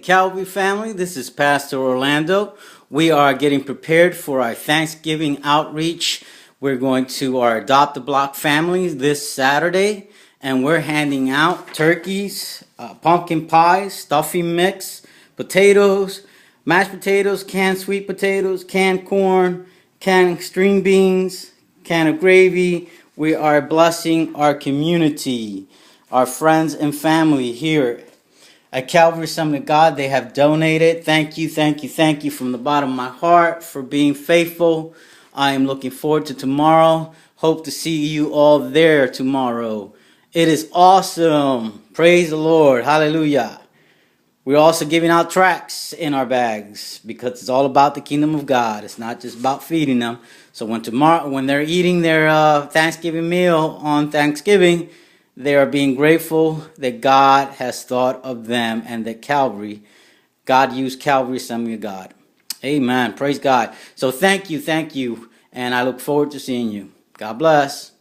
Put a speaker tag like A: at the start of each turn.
A: Calvary family. This is Pastor Orlando. We are getting prepared for our Thanksgiving outreach. We're going to our Adopt a Block families this Saturday, and we're handing out turkeys, pumpkin pie, stuffing mix, potatoes, mashed potatoes, canned sweet potatoes, canned corn, canned string beans, can of gravy. We are blessing our community, our friends and family here at Calvary Assembly of God. They have donated. Thank you from the bottom of my heart for being faithful. I am looking forward to tomorrow. Hope to see you all there tomorrow. It is awesome. Praise the Lord. Hallelujah. We're also giving out tracts in our bags because it's all about the kingdom of God. It's not just about feeding them. So when they're eating their Thanksgiving meal on Thanksgiving, they are being grateful that God has thought of them and that God used Calvary Assembly of God. Amen. Praise God. So thank you. And I look forward to seeing you. God bless.